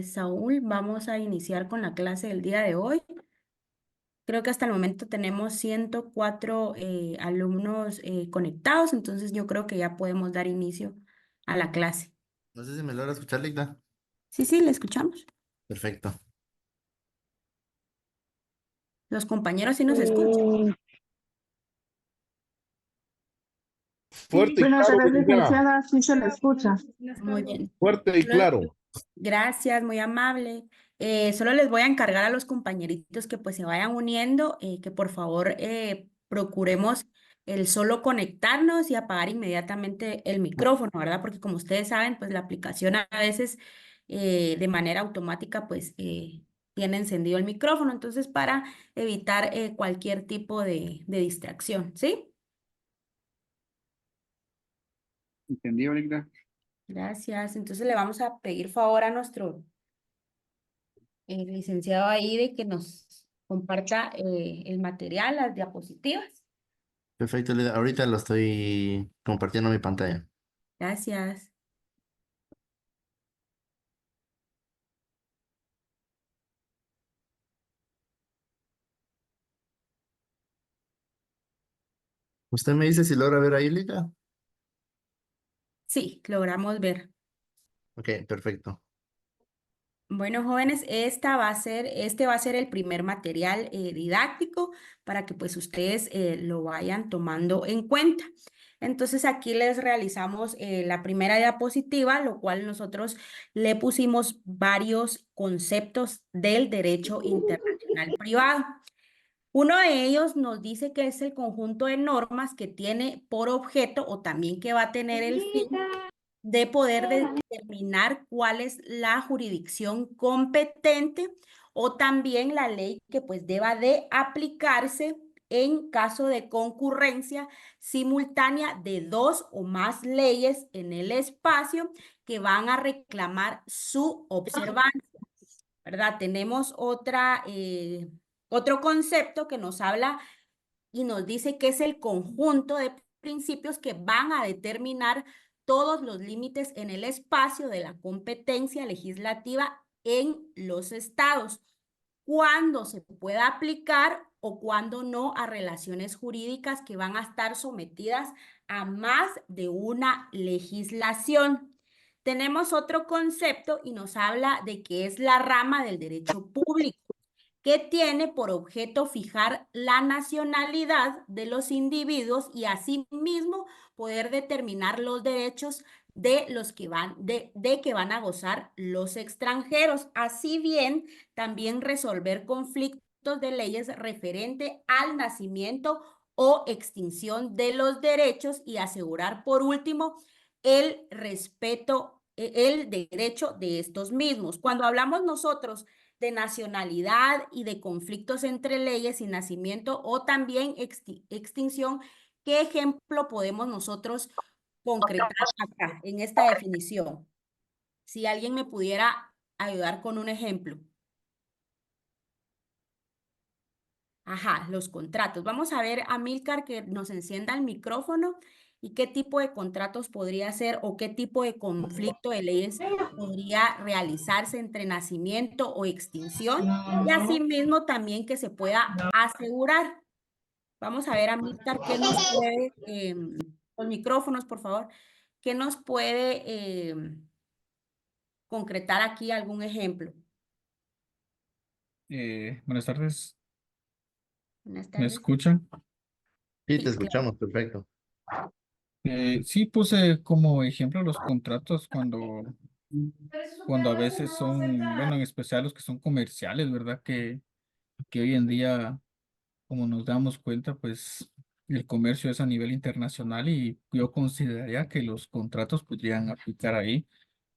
Saúl, vamos a iniciar con la clase del día de hoy. Creo que hasta el momento tenemos 104 alumnos conectados, entonces yo creo que ya podemos dar inicio a la clase. No sé si me logra escuchar, Ligda. Sí, sí, le escuchamos. Perfecto. Los compañeros sí nos escuchan. Fuerte y Buenas claro, tardes, Linda. licenciada, sí se le escucha. Muy bien. Fuerte y Solo- claro. Gracias, muy amable. Solo les voy a encargar a los compañeritos que pues se vayan uniendo, que por favor procuremos el solo conectarnos y apagar inmediatamente el micrófono, ¿verdad? Porque como ustedes saben, pues la aplicación a veces de manera automática pues tiene encendido el micrófono, entonces para evitar cualquier tipo de distracción, ¿sí? Entendido, Ligda. Gracias. Entonces le vamos a pedir favor a nuestro licenciado ahí de que nos comparta el material, las diapositivas. Perfecto, Ligda. Ahorita lo estoy compartiendo mi pantalla. Gracias. ¿Usted me dice si logra ver ahí, Ligda? Sí, logramos ver. Ok, perfecto. Bueno, jóvenes, este va a ser el primer material didáctico para que pues ustedes lo vayan tomando en cuenta. Entonces aquí les realizamos la primera diapositiva, lo cual nosotros le pusimos varios conceptos del derecho internacional privado. Uno de ellos nos dice que es el conjunto de normas que tiene por objeto o también que va a tener el fin de poder determinar cuál es la jurisdicción competente o también la ley que pues deba de aplicarse en caso de concurrencia simultánea de dos o más leyes en el espacio que van a reclamar su observancia. ¿Verdad? Tenemos otro concepto que nos habla y nos dice que es el conjunto de principios que van a determinar todos los límites en el espacio de la competencia legislativa en los estados, cuándo se pueda aplicar o cuándo no a relaciones jurídicas que van a estar sometidas a más de una legislación. Tenemos otro concepto y nos habla de que es la rama del derecho público que tiene por objeto fijar la nacionalidad de los individuos y asimismo poder determinar los derechos de los que de que van a gozar los extranjeros. Así bien, también resolver conflictos de leyes referente al nacimiento o extinción de los derechos y asegurar por último el respeto, el derecho de estos mismos. Cuando hablamos nosotros de nacionalidad y de conflictos entre leyes y nacimiento o también extinción, ¿qué ejemplo podemos nosotros concretar acá en esta definición? Si alguien me pudiera ayudar con un ejemplo. Ajá, los contratos. Vamos a ver, Amílcar, que nos encienda el micrófono y qué tipo de contratos podría ser o qué tipo de conflicto de leyes podría realizarse entre nacimiento o extinción y asimismo también que se pueda asegurar. Vamos a ver, Amílcar, qué nos puede, los micrófonos, por favor, qué nos puede concretar aquí algún ejemplo. Buenas tardes, Buenas ¿me tardes. escuchan? Sí, te Sí, claro. escuchamos, perfecto. Sí, puse como ejemplo los contratos cuando a veces son, bueno, en especial los que son comerciales, ¿verdad? Que hoy en día, como nos damos cuenta, pues el comercio es a nivel internacional y yo consideraría que los contratos podrían aplicar ahí,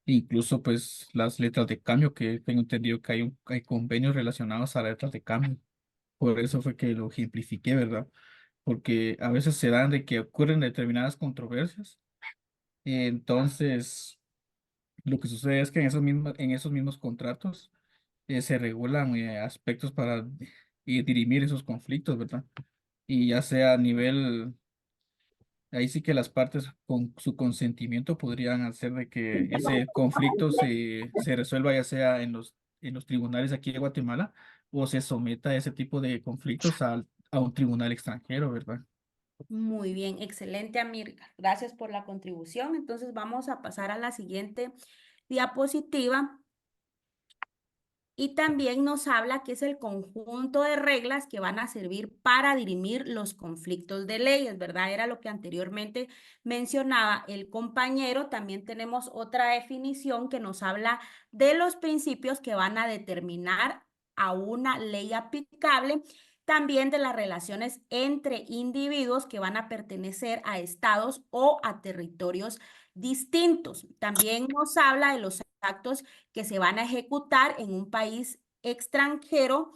incluso pues las letras de cambio, que tengo entendido que hay convenios relacionados a las letras de cambio. Por eso fue que lo ejemplifiqué, ¿verdad? Porque a veces se dan de que ocurren determinadas controversias. Entonces, lo que sucede es que en esos mismos contratos se regulan aspectos para dirimir esos conflictos, ¿verdad? Y ya sea a nivel ahí sí que las partes con su consentimiento podrían hacer de que ese conflicto se resuelva ya sea en los tribunales aquí de Guatemala o se someta a ese tipo de conflictos a un tribunal extranjero, ¿verdad? Muy bien, excelente, Amir. Gracias por la contribución. Entonces vamos a pasar a la siguiente diapositiva. Y también nos habla que es el conjunto de reglas que van a servir para dirimir los conflictos de leyes, ¿verdad? Era lo que anteriormente mencionaba el compañero. También tenemos otra definición que nos habla de los principios que van a determinar a una ley aplicable, también de las relaciones entre individuos que van a pertenecer a estados o a territorios distintos. También nos habla de los actos que se van a ejecutar en un país extranjero,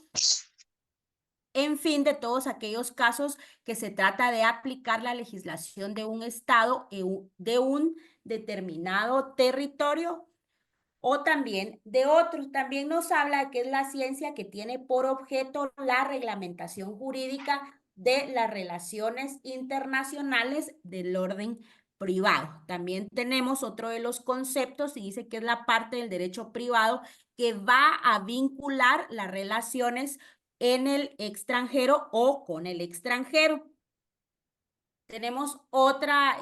en fin, de todos aquellos casos que se trata de aplicar la legislación de un estado de un determinado territorio o también de otros. También nos habla de que es la ciencia que tiene por objeto la reglamentación jurídica de las relaciones internacionales del orden privado. También tenemos otro de los conceptos y dice que es la parte del derecho privado que va a vincular las relaciones en el extranjero o con el extranjero. Tenemos otra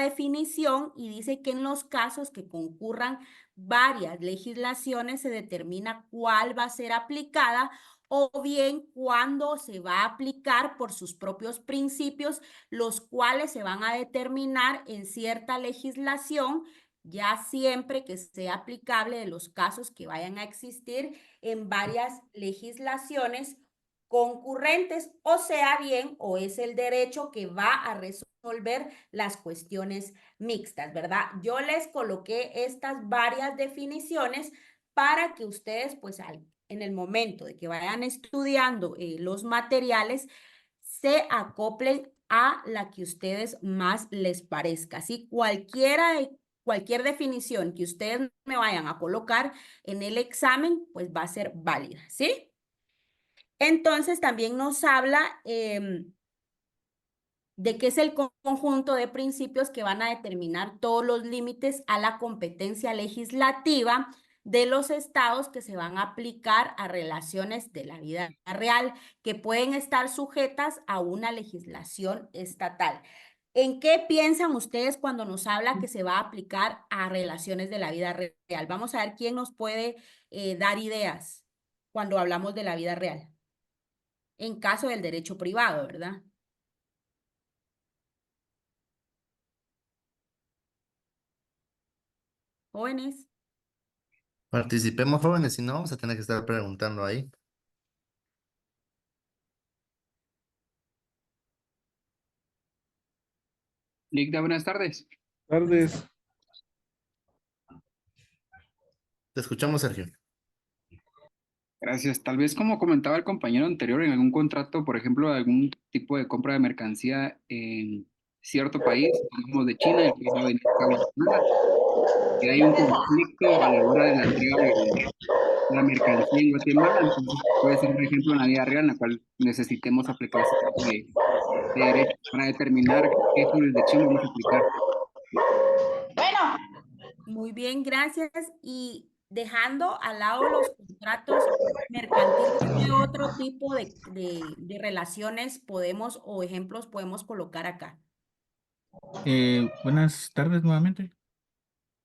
definición y dice que en los casos que concurran varias legislaciones se determina cuál va a ser aplicada o bien cuándo se va a aplicar por sus propios principios, los cuales se van a determinar en cierta legislación, ya siempre que sea aplicable de los casos que vayan a existir en varias legislaciones concurrentes, o sea bien, o es el derecho que va a resolver las cuestiones mixtas, ¿verdad? Yo les coloqué estas varias definiciones para que ustedes, pues, en el momento de que vayan estudiando los materiales, se acoplen a la que ustedes más les parezca. Así, cualquier definición que ustedes me vayan a colocar en el examen, pues va a ser válida, ¿sí? Entonces también nos habla de que es el conjunto de principios que van a determinar todos los límites a la competencia legislativa de los estados que se van a aplicar a relaciones de la vida real, que pueden estar sujetas a una legislación estatal. ¿En qué piensan ustedes cuando nos habla que se va a aplicar a relaciones de la vida real? Vamos a ver quién nos puede dar ideas cuando hablamos de la vida real en caso del derecho privado, ¿verdad? Jóvenes, Participemos, jóvenes, si no, vamos a tener que estar preguntando ahí. Ligda, buenas tardes. Tardes. Te escuchamos, Sergio. Gracias. Tal vez como comentaba el compañero anterior, en algún contrato, por ejemplo, de algún tipo de compra de mercancía en cierto país, digamos de China, el país va a venir acá a Guatemala, y hay un conflicto a la hora de la entrega de la mercancía en Guatemala, entonces puede ser un ejemplo en la vida real en la cual necesitemos aplicar ese tipo de derechos para determinar qué jurisdicción vamos a aplicar. muy bien, gracias. Y dejando al lado los contratos mercantiles, ¿qué otro tipo de relaciones podemos o ejemplos podemos colocar acá? Buenas tardes nuevamente.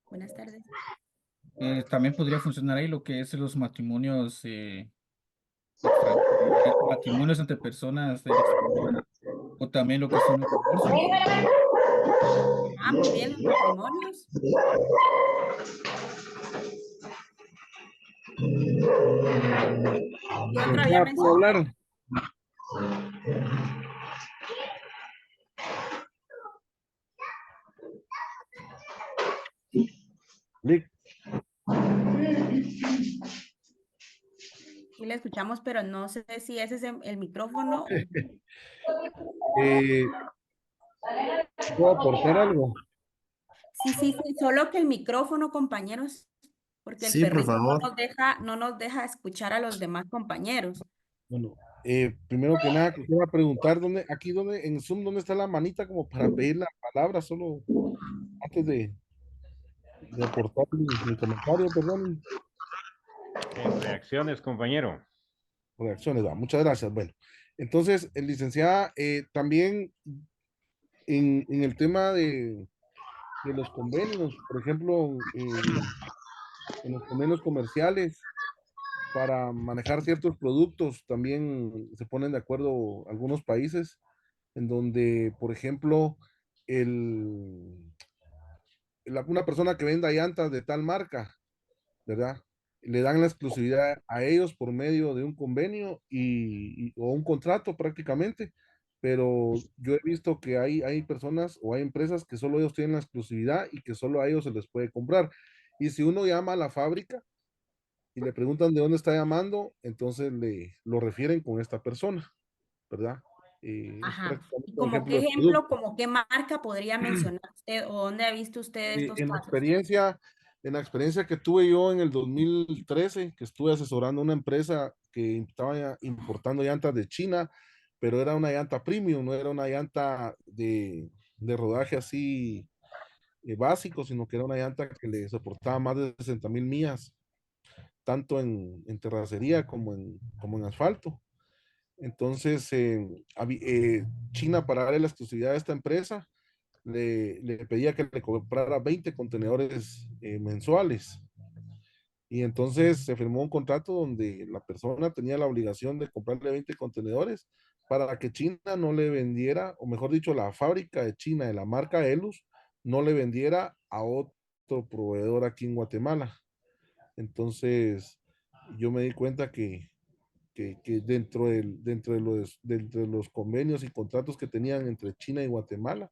Buenas tardes. También podría funcionar ahí lo que es los matrimonios, matrimonios entre personas del extranjero, o también lo que son los divorcios. Ah, muy bien, los matrimonios. ¿Qué otro había Ya puedo mencionado? hablar. Lic, Sí, le escuchamos, pero no sé si ese es el micrófono. ¿Puedo aportar algo? Sí, sí, sí, solo que el micrófono, compañeros, porque el Sí, por perrito favor. no nos deja escuchar a los demás compañeros. Bueno, Primero que nada, quisiera preguntar aquí donde, en Zoom, ¿dónde está la manita como para pedir la palabra? Solo antes de aportar mi comentario, perdón, En reacciones, compañero. reacciones, va. Muchas gracias. Bueno, entonces, licenciada, también en el tema de los convenios, por ejemplo, en los convenios comerciales, para manejar ciertos productos, también se ponen de acuerdo algunos países en donde, por ejemplo, una persona que venda llantas de tal marca, ¿verdad? Le dan la exclusividad a ellos por medio de un convenio o un contrato prácticamente, pero yo he visto que hay personas o hay empresas que solo ellos tienen la exclusividad y que solo a ellos se les puede comprar. Y si uno llama a la fábrica y le preguntan de dónde está llamando, entonces lo refieren con esta persona, ¿verdad? Es Ajá. ¿Y prácticamente un como qué ejemplo de ejemplo, producto. como qué marca podría mencionar usted o dónde ha visto usted estos En la casos? en la experiencia que tuve yo en el 2013, que estuve asesorando a una empresa que estaba importando llantas de China, pero era una llanta premium, no era una llanta de rodaje así básico, sino que era una llanta que le soportaba más de 60,000 millas, tanto en terracería como en asfalto. Entonces, China, para darle la exclusividad a esta empresa, le pedía que le comprara 20 contenedores mensuales. Y entonces se firmó un contrato donde la persona tenía la obligación de comprarle 20 contenedores para que China no le vendiera, o mejor dicho, la fábrica de China de la marca Elus no le vendiera a otro proveedor aquí en Guatemala. Entonces, yo me di cuenta que dentro de los convenios y contratos que tenían entre China y Guatemala,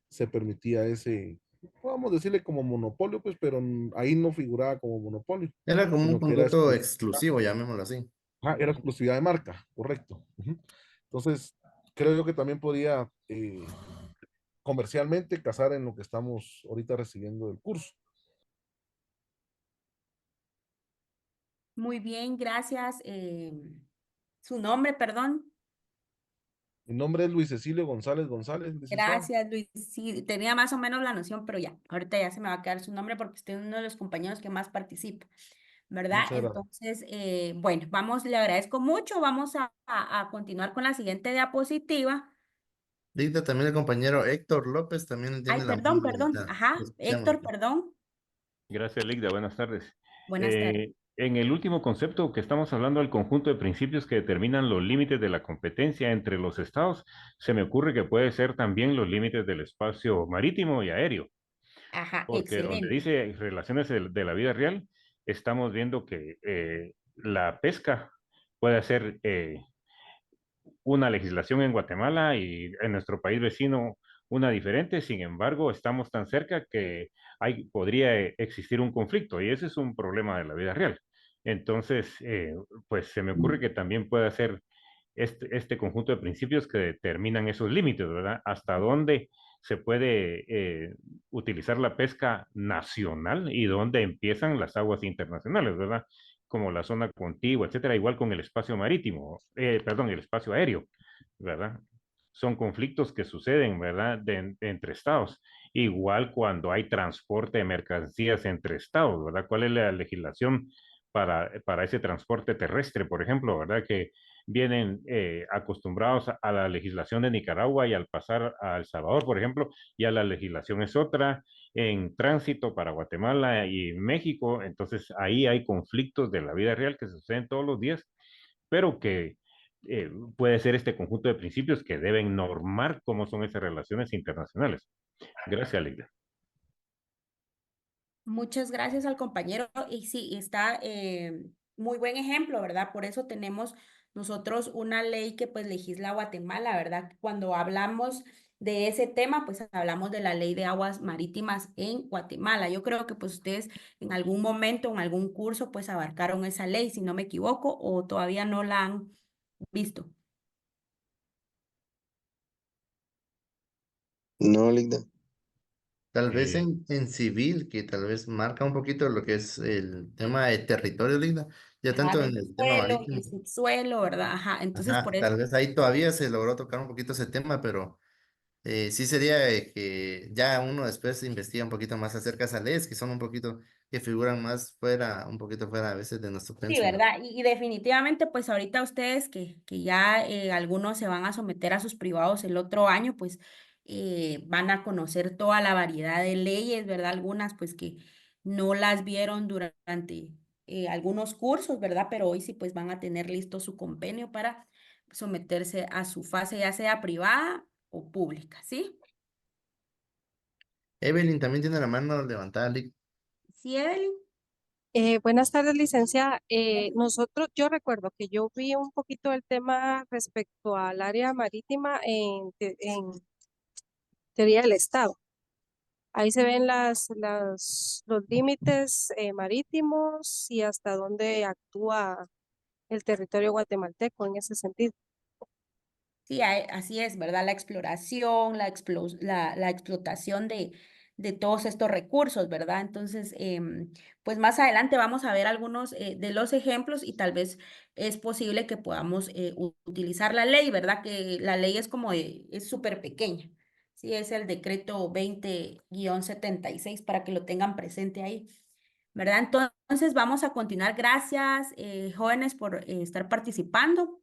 se permitía ese, vamos a decirle como monopolio, pues, pero ahí no figuraba como monopolio, Era como un sino que era contrato exclusividad, exclusivo, llamémoslo así. era exclusividad de marca, correcto. Ujú. Entonces, creo yo que también podía comercialmente casar en lo que estamos ahorita recibiendo del curso. Muy bien, gracias. Su nombre, perdón. Mi nombre es Luis Cecilio González González, licenciado. Gracias, Luis. Sí, tenía más o menos la noción, pero ya, ahorita ya se me va a quedar su nombre porque usted es uno de los compañeros que más participa, ¿verdad? Muchas gracias. Entonces, bueno, vamos, le agradezco mucho. Vamos a continuar con la siguiente diapositiva. Dicta también el compañero Héctor López, también Ay, tiene la mano perdón. levantada. Ajá, Lo escuchamos, Héctor, Héctor. perdón. Gracias, Ligda. Buenas tardes. Buenas tardes. En el último concepto que estamos hablando del conjunto de principios que determinan los límites de la competencia entre los estados, se me ocurre que puede ser también los límites del espacio marítimo y aéreo, Ajá, porque donde excelente. dice relaciones de la vida real, estamos viendo que la pesca puede ser una legislación en Guatemala y en nuestro país vecino una diferente. Sin embargo, estamos tan cerca que podría existir un conflicto y ese es un problema de la vida real. Entonces, pues se me ocurre que también puede ser este conjunto de principios que determinan esos límites, ¿verdad? Hasta dónde se puede utilizar la pesca nacional y dónde empiezan las aguas internacionales, ¿verdad? Como la zona contigua, etcétera, igual con el espacio marítimo, perdón, el espacio aéreo, ¿verdad? Son conflictos que suceden, ¿verdad? Entre estados. Igual cuando hay transporte de mercancías entre estados, ¿verdad? ¿Cuál es la legislación para ese transporte terrestre, por ejemplo, ¿verdad? Que vienen acostumbrados a la legislación de Nicaragua y al pasar a El Salvador, por ejemplo, ya la legislación es otra en tránsito para Guatemala y México. Entonces ahí hay conflictos de la vida real que suceden todos los días, pero que puede ser este conjunto de principios que deben normar cómo son esas relaciones internacionales. Gracias, Lidia. Muchas gracias al compañero. Y sí, está muy buen ejemplo, ¿verdad? Por eso tenemos nosotros una ley que pues legisla Guatemala, ¿verdad? Cuando hablamos de ese tema, pues hablamos de la ley de aguas marítimas en Guatemala. Yo creo que pues ustedes en algún momento, en algún curso, pues abarcaron esa ley, si no me equivoco, o todavía no la han visto. No, Ligda. Tal vez Eh, en civil, que tal vez marca un poquito lo que es el tema de territorio, Linda, ya Ajá, tanto en del el tema suelo y marítimo. el subsuelo, ¿verdad? Ajá, entonces por Ajá, eso. tal vez ahí todavía se logró tocar un poquito ese tema, pero sí sería que ya uno después investiga un poquito más acerca de esas leyes que son un poquito, que figuran más fuera, un poquito fuera a veces de nuestro Sí, pensum. ¿verdad? Y definitivamente, pues ahorita ustedes que ya algunos se van a someter a sus privados el otro año, pues van a conocer toda la variedad de leyes, ¿verdad? Algunas pues que no las vieron durante algunos cursos, ¿verdad? Pero hoy sí pues van a tener listo su convenio para someterse a su fase, ya sea privada o pública, ¿sí? Evelyn también tiene la mano levantada, Sí, Evelyn. Buenas tardes, licenciada. Yo recuerdo que yo vi un poquito el tema respecto al área marítima en teoría del Estado. Ahí se ven los límites marítimos y hasta dónde actúa el territorio guatemalteco en ese sentido. Sí, así es, ¿verdad? La exploración, la explotación de todos estos recursos, ¿verdad? Entonces, pues más adelante vamos a ver algunos de los ejemplos y tal vez es posible que podamos utilizar la ley, ¿verdad? Que la ley es es súper pequeña. Sí, es el decreto 20-76 para que lo tengan presente ahí, ¿verdad? Entonces, vamos a continuar. Gracias, jóvenes, por estar participando.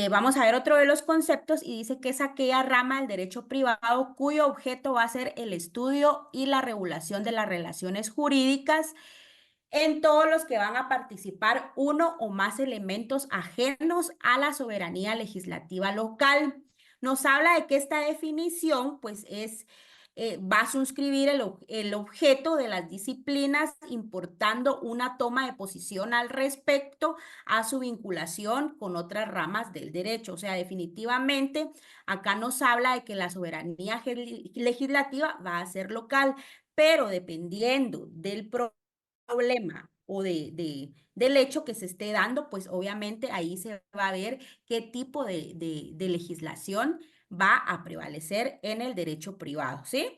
Vamos a ver otro de los conceptos y dice que es aquella rama del derecho privado cuyo objeto va a ser el estudio y la regulación de las relaciones jurídicas en todos los que van a participar uno o más elementos ajenos a la soberanía legislativa local. Nos habla de que esta definición, pues, va a suscribir el objeto de las disciplinas, importando una toma de posición al respecto a su vinculación con otras ramas del derecho. O sea, definitivamente, acá nos habla de que la soberanía legislativa va a ser local, pero dependiendo del problema o del hecho que se esté dando, pues obviamente ahí se va a ver qué tipo de legislación va a prevalecer en el derecho privado, ¿sí?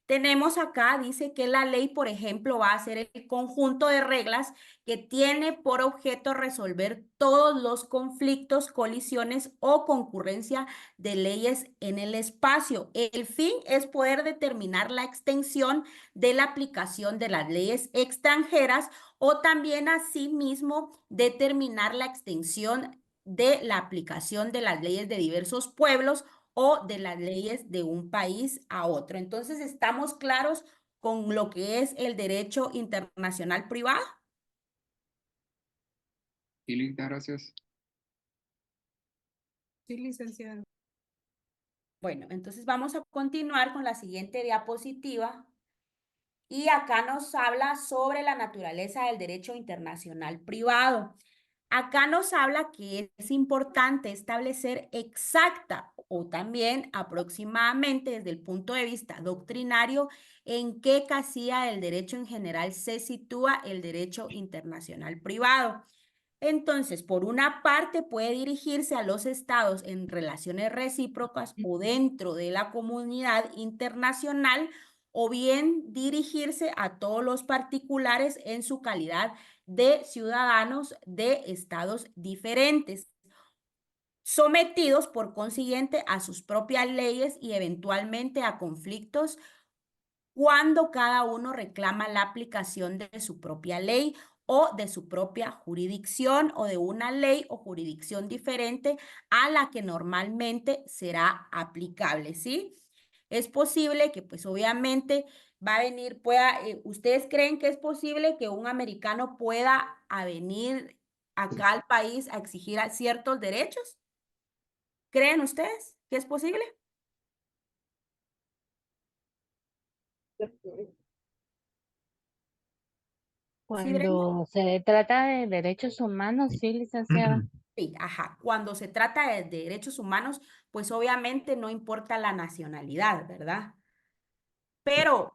Tenemos acá, dice que la ley, por ejemplo, va a ser el conjunto de reglas que tiene por objeto resolver todos los conflictos, colisiones o concurrencia de leyes en el espacio. El fin es poder determinar la extensión de la aplicación de las leyes extranjeras o también asimismo determinar la extensión de la aplicación de las leyes de diversos pueblos o de las leyes de un país a otro. Entonces, ¿estamos claros con lo que es el derecho internacional privado? Sí, Linda, gracias. Sí, licenciado. Bueno, entonces vamos a continuar con la siguiente diapositiva. Y acá nos habla sobre la naturaleza del derecho internacional privado. Acá nos habla que es importante establecer exacta o también aproximadamente desde el punto de vista doctrinario en qué casilla del derecho en general se sitúa el derecho internacional privado. Entonces, por una parte, puede dirigirse a los estados en relaciones recíprocas o dentro de la comunidad internacional, o bien dirigirse a todos los particulares en su calidad de ciudadanos de estados diferentes, sometidos por consiguiente a sus propias leyes y eventualmente a conflictos cuando cada uno reclama la aplicación de su propia ley o de su propia jurisdicción o de una ley o jurisdicción diferente a la que normalmente será aplicable, ¿sí? Es posible que pues obviamente va a venir, ¿ustedes creen que es posible que un americano pueda venir acá al país a exigir ciertos derechos? ¿Creen ustedes que es posible? Sí, Brenda. Cuando se trata de derechos humanos, sí, licenciada. Sí, ajá. Cuando se trata de derechos humanos, pues obviamente no importa la nacionalidad, ¿verdad? Pero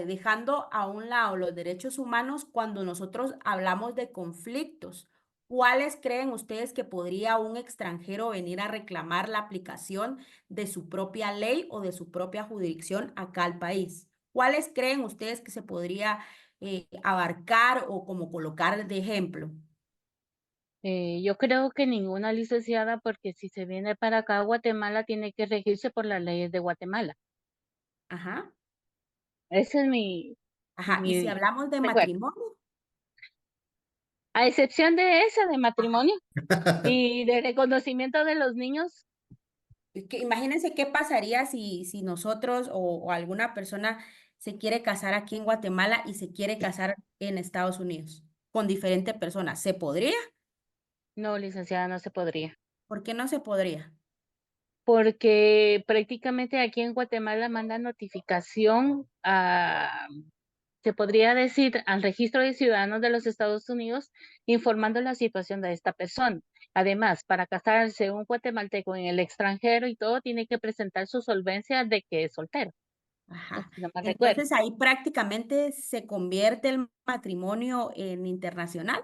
dejando a un lado los derechos humanos, cuando nosotros hablamos de conflictos, ¿cuáles creen ustedes que podría un extranjero venir a reclamar la aplicación de su propia ley o de su propia jurisdicción acá al país? ¿Cuáles creen ustedes que se podría abarcar o como colocar de ejemplo? Yo creo que ninguna, licenciada, porque si se viene para acá a Guatemala tiene que regirse por las leyes de Guatemala. Ajá, Ese es mi, ajá. Y si mi hablamos de recuerdo. matrimonio, A excepción de esa de matrimonio y de reconocimiento de los niños, imagínense qué pasaría si nosotros o alguna persona se quiere casar aquí en Guatemala y se quiere casar en Estados Unidos con diferentes personas. ¿Se podría? no, licenciada, no se podría. ¿Por qué no se podría? Porque prácticamente aquí en Guatemala manda notificación se podría decir, al registro de ciudadanos de los Estados Unidos, informando la situación de esta persona. Además, para casarse un guatemalteco en el extranjero y todo, tiene que presentar su solvencia de que es soltero. Ajá. Si no mal recuerdo. Entonces ahí prácticamente se convierte el matrimonio en internacional.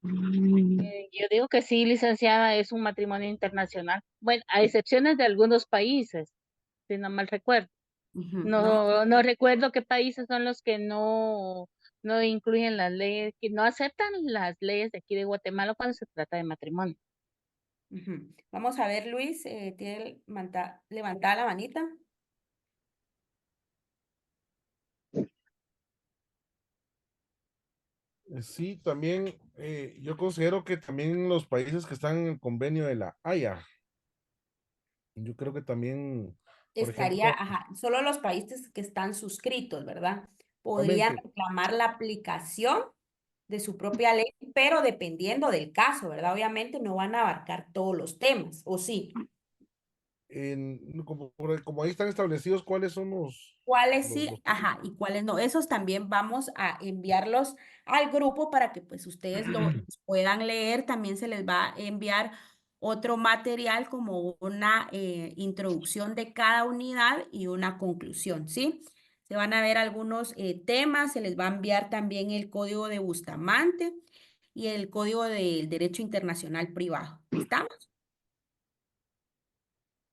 Yo digo que sí, licenciada, es un matrimonio internacional. Bueno, a excepciones de algunos países, si no mal recuerdo. Ujú. Vamos a No recuerdo qué países son los que no incluyen las leyes, que no aceptan las leyes de aquí de Guatemala cuando se trata de matrimonio. Ujú. Vamos a ver, Luis, tiene levantada la manita. Sí, también yo considero que también los países que están en el convenio de la Haya, yo creo que también, por Estaría, ejemplo, ajá, solo los países que están suscritos, ¿verdad? Podrían realmente, reclamar la aplicación de su propia ley, pero dependiendo del caso, ¿verdad? Obviamente no van a abarcar todos los temas, ¿o sí? como ahí están establecidos cuáles son ¿Cuáles los, sí? los Ajá, y cuáles no. Esos también vamos a enviarlos al grupo para que pues ustedes los puedan leer. También se les va a enviar otro material como una introducción de cada unidad y una conclusión, ¿sí? Se van a ver algunos temas, se les va a enviar también el código de Bustamante y el código del derecho internacional privado. ¿Estamos?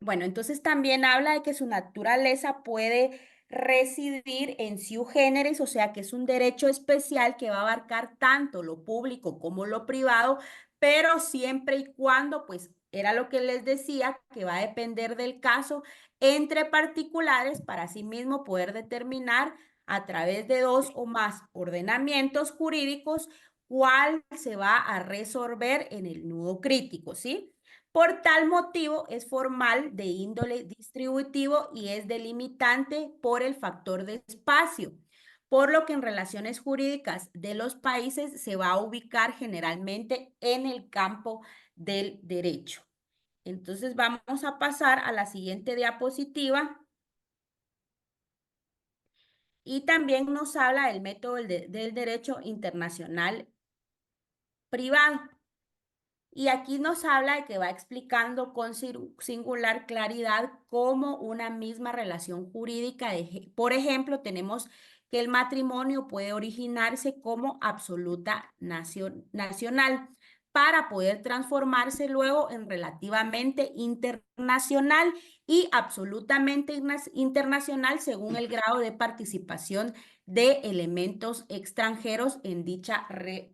Bueno, entonces también habla de que su naturaleza puede residir en sui generis, o sea que es un derecho especial que va a abarcar tanto lo público como lo privado, pero siempre y cuando, pues, era lo que les decía, que va a depender del caso entre particulares para asimismo poder determinar a través de dos o más ordenamientos jurídicos cuál se va a resolver en el nudo crítico, ¿sí? Por tal motivo, es formal de índole distributivo y es delimitante por el factor de espacio, por lo que en relaciones jurídicas de los países se va a ubicar generalmente en el campo del derecho. Entonces vamos a pasar a la siguiente diapositiva y también nos habla del método del derecho internacional privado. Y aquí nos habla de que va explicando con singular claridad cómo una misma relación jurídica, por ejemplo, tenemos que el matrimonio puede originarse como absoluta nacional para poder transformarse luego en relativamente internacional y absolutamente internacional según el grado de participación de elementos extranjeros en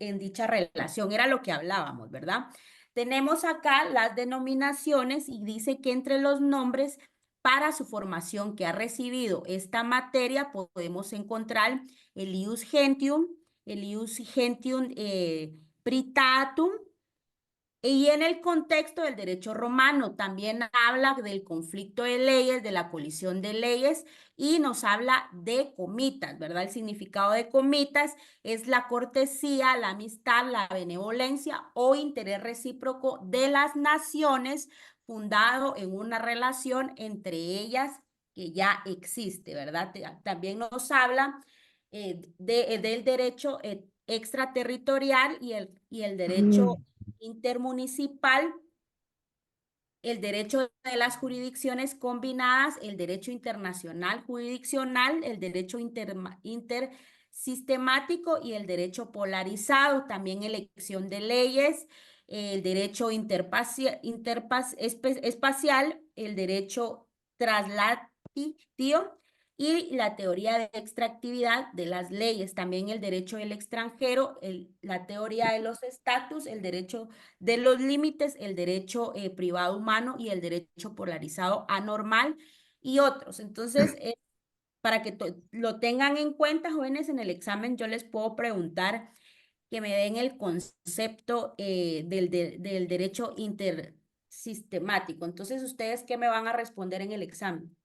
en dicha relación. Era lo que hablábamos, ¿verdad? Tenemos acá las denominaciones y dice que entre los nombres para su formación que ha recibido esta materia podemos encontrar el ius gentium, pritatum, y en el contexto del derecho romano también habla del conflicto de leyes, de la colisión de leyes y nos habla de comitas, ¿verdad? El significado de comitas es la cortesía, la amistad, la benevolencia o interés recíproco de las naciones fundado en una relación entre ellas que ya existe, ¿verdad? También nos habla del derecho extraterritorial y el derecho intermunicipal el derecho de las jurisdicciones combinadas, el derecho internacional jurisdiccional, el derecho intersistemático y el derecho polarizado, también elección de leyes, el derecho espacial, el derecho traslativo y la teoría de extractividad de las leyes, también el derecho del extranjero, la teoría de los estatus, el derecho de los límites, el derecho privado humano y el derecho polarizado anormal y otros. Entonces, para que lo tengan en cuenta, jóvenes, en el examen yo les puedo preguntar que me den el concepto del derecho intersistemático. Entonces, ¿ustedes qué me van a responder en el examen?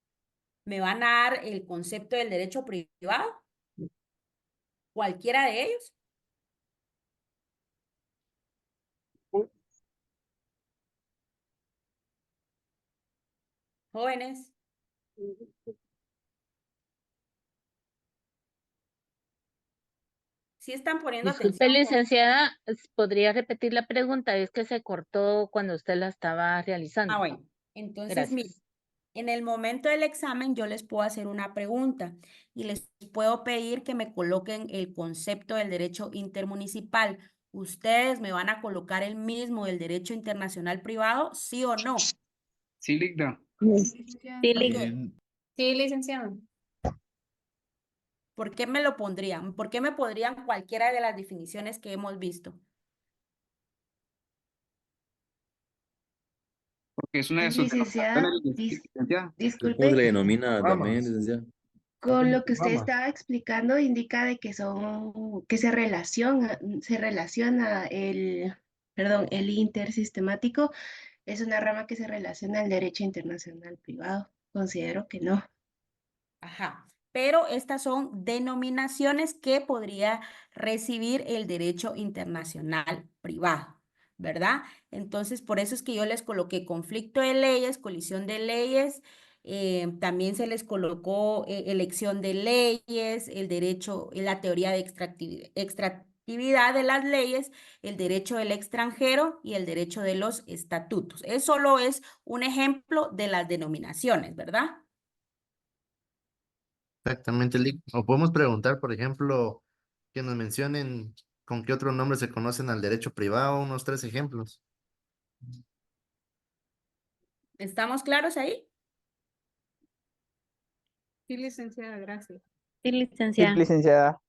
¿Me van a dar el concepto del derecho privado? ¿Cualquiera de ellos? Jóvenes. ¿Sí están poniendo Disculpe, atención? licenciada, ¿podría repetir la pregunta? Es que se cortó cuando usted la estaba realizando. Bueno, entonces, mire, Gracias. en el momento del examen yo les puedo hacer una pregunta y les puedo pedir que me coloquen el concepto del derecho intermunicipal. ¿Ustedes me van a colocar el mismo del derecho internacional privado, sí o no? Sí, Ligda. Sí, ¿Por Lic. qué? Sí, licenciado. ¿Por qué me lo pondrían? ¿Por qué me podrían cualquiera de las definiciones que hemos visto? Porque es una de sus Licenciada, denominaciones, licenciada. ¿Cómo se disculpe, le denomina también, Ramas. licenciado? con lo que usted Ramas. estaba explicando indica de que que se relaciona el intersistemático, es una rama que se relaciona al derecho internacional privado. Considero que no. Ajá. Pero estas son denominaciones que podría recibir el derecho internacional privado, ¿verdad? Entonces, por eso es que yo les coloqué conflicto de leyes, colisión de leyes, también se les colocó elección de leyes, el derecho, la teoría de extractividad de las leyes, el derecho del extranjero y el derecho de los estatutos. Eso solo es un ejemplo de las denominaciones, ¿verdad? Exactamente, Lick. O podemos preguntar, por ejemplo, que nos mencionen con qué otro nombre se conocen al derecho privado, unos 3 ejemplos. ¿Estamos claros ahí? Sí, licenciada, gracias. Sí, Sí, licenciada. licenciada.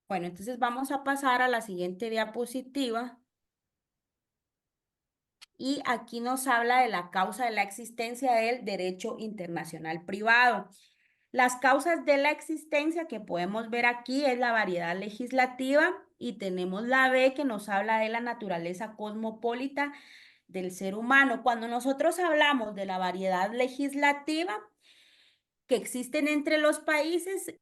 Bueno, entonces vamos a pasar a la siguiente diapositiva. Y aquí nos habla de la causa de la existencia del derecho internacional privado. Las causas de la existencia que podemos ver aquí es la variedad legislativa y tenemos la B que nos habla de la naturaleza cosmopolita del ser humano. Cuando nosotros hablamos de la variedad legislativa que existen entre los países,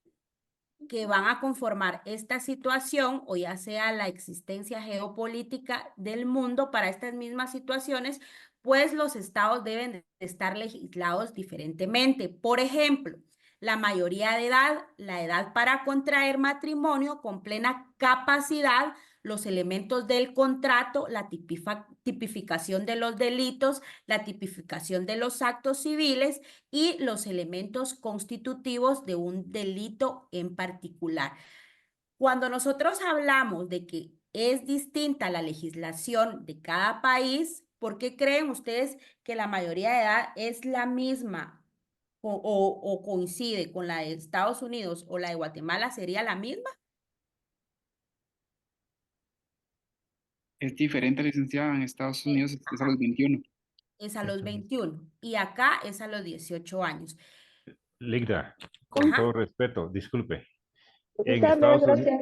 que van a conformar esta situación o ya sea la existencia geopolítica del mundo para estas mismas situaciones, pues los estados deben de estar legislados diferentemente. Por ejemplo, la mayoría de edad, la edad para contraer matrimonio con plena capacidad, los elementos del contrato, la tipificación de los delitos, la tipificación de los actos civiles y los elementos constitutivos de un delito en particular. Cuando nosotros hablamos de que es distinta la legislación de cada país, ¿por qué creen ustedes que la mayoría de edad es la misma o coincide con la de Estados Unidos o la de Guatemala? ¿Sería la misma? Es diferente, licenciada. En Estados Unidos es a los 21. Es a los 21 y acá es a los 18 años. Ligda, con Ajá. todo respeto, disculpe. En Licenciada, gracias.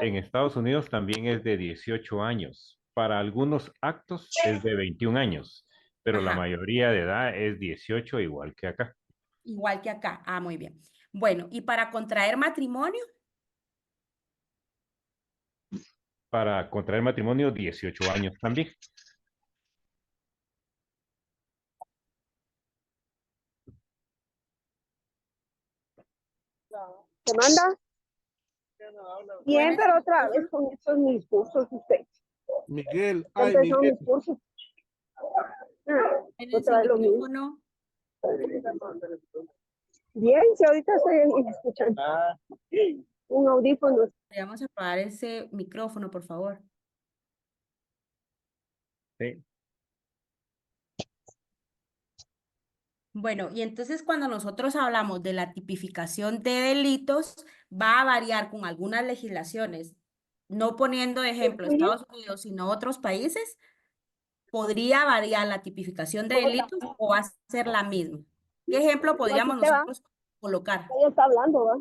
En Estados Unidos también es de 18 años. Para algunos actos es de 21 años, pero la Ajá. mayoría de edad es 18 igual que acá. Igual que acá. Ah, muy bien. Bueno, ¿y para contraer matrimonio? Para contraer matrimonio, 18 años también. ¿Se manda? Bien, Bueno, pero otra vez con estos mis cursos usted. Miguel, Empezó Miguel, mis cursos. Otra vez lo mismo. micrófono. Bien, si ahorita estoy escuchando. Un audífono. Vamos a apagar ese micrófono, por favor. Sí. Bueno, y entonces cuando nosotros hablamos de la tipificación de delitos, va a variar con algunas legislaciones, no poniendo de ejemplo Estados Unidos, sino otros países, podría variar la tipificación de delitos o va a ser la misma. ¿Qué ejemplo podríamos Aquí te va. nosotros colocar? Ella está hablando, ¿va?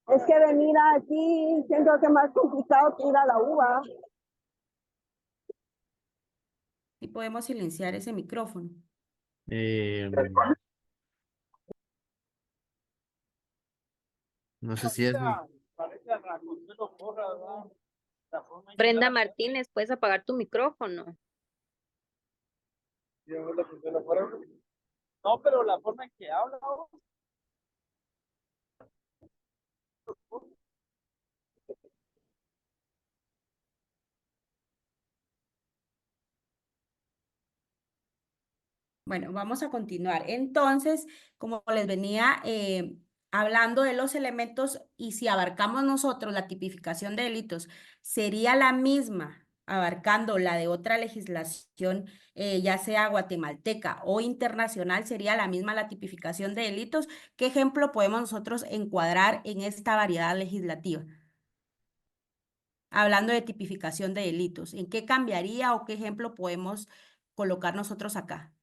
Es que venir aquí siento que es más complicado que ir a la UBA. Y podemos silenciar ese micrófono. No sé si es. Brenda Martínez, puedes apagar tu micrófono. No, pero la forma en que habla. Bueno, vamos a continuar. Entonces, como les venía hablando de los elementos y si abarcamos nosotros la tipificación de delitos, sería la misma abarcando la de otra legislación, ya sea guatemalteca o internacional, sería la misma la tipificación de delitos. ¿Qué ejemplo podemos nosotros encuadrar en esta variedad legislativa? Hablando de tipificación de delitos, ¿en qué cambiaría o qué ejemplo podemos colocar nosotros acá?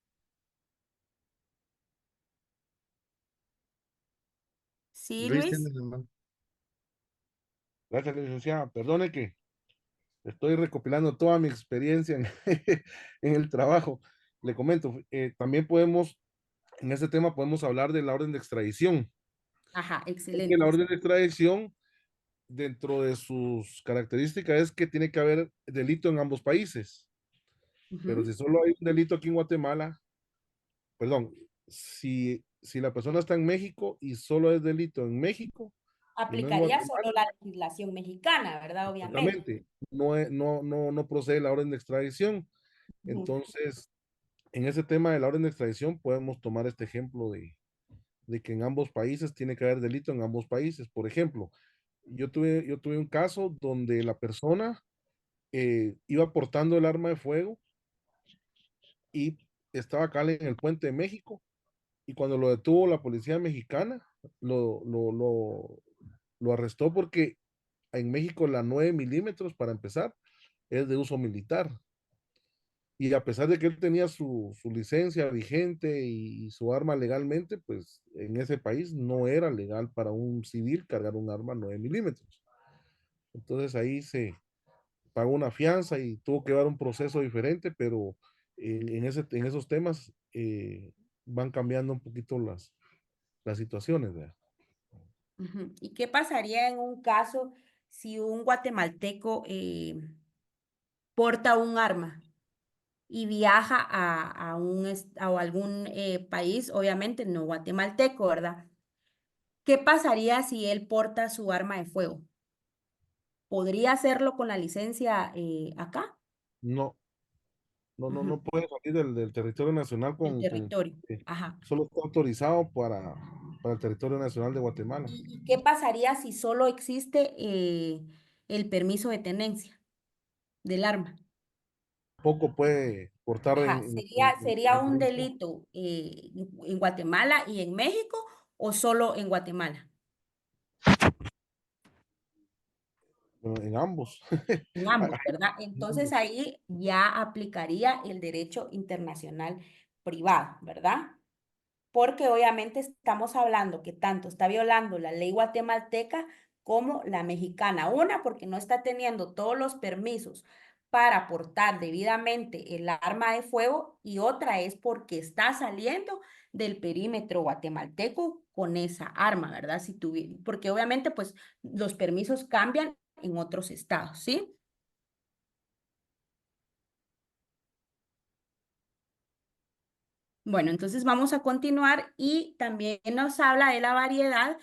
Sí, Luis, Luis. tienes la mano. Gracias, licenciada. Perdone que estoy recopilando toda mi experiencia en, en el trabajo. Le comento, también podemos, en este tema podemos hablar de la orden de extradición. Ajá, Porque excelente. la orden de extradición, dentro de sus características, es que tiene que haber delito en ambos países. Pero Ujú. si solo hay un delito aquí en Guatemala, perdón, si la persona está en México y solo es delito en México y no en Aplicaría Guatemala, solo la legislación mexicana, ¿verdad? Obviamente. exactamente, no procede la orden de extradición. Ujú. Entonces, en ese tema de la orden de extradición podemos tomar este ejemplo de que en ambos países tiene que haber delito en ambos países. Por ejemplo, yo tuve un caso donde la persona iba portando el arma de fuego y estaba acá en el puente de México y cuando lo detuvo la policía mexicana, lo arrestó porque en México la 9 milímetros, para empezar, es de uso militar. Y a pesar de que él tenía su licencia vigente y su arma legalmente, pues en ese país no era legal para un civil cargar un arma 9 milímetros. Entonces ahí se pagó una fianza y tuvo que dar un proceso diferente, pero en esos temas van cambiando un poquito las situaciones, ¿verdad? Ujú. ¿Y qué pasaría en un caso si un guatemalteco porta un arma y viaja a algún país, obviamente no guatemalteco, ¿verdad? ¿Qué pasaría si él porta su arma de fuego? ¿Podría hacerlo con la licencia acá? No, Ujú. no puede salir del territorio nacional El territorio. eh, Ajá. solo está autorizado para el territorio nacional de Guatemala. ¿Y qué pasaría si solo existe el permiso de tenencia del arma? Poco puede portar Ajá, ¿sería un delito en Guatemala y en México o solo en Guatemala? en ambos. En ambos, ¿verdad? Entonces ahí ya aplicaría el derecho internacional privado, ¿verdad? Porque obviamente estamos hablando que tanto está violando la ley guatemalteca como la mexicana. Una, porque no está teniendo todos los permisos para portar debidamente el arma de fuego y otra es porque está saliendo del perímetro guatemalteco con esa arma, ¿verdad? Porque obviamente pues los permisos cambian en otros estados, ¿sí? Bueno, entonces vamos a continuar y también nos habla de la variedad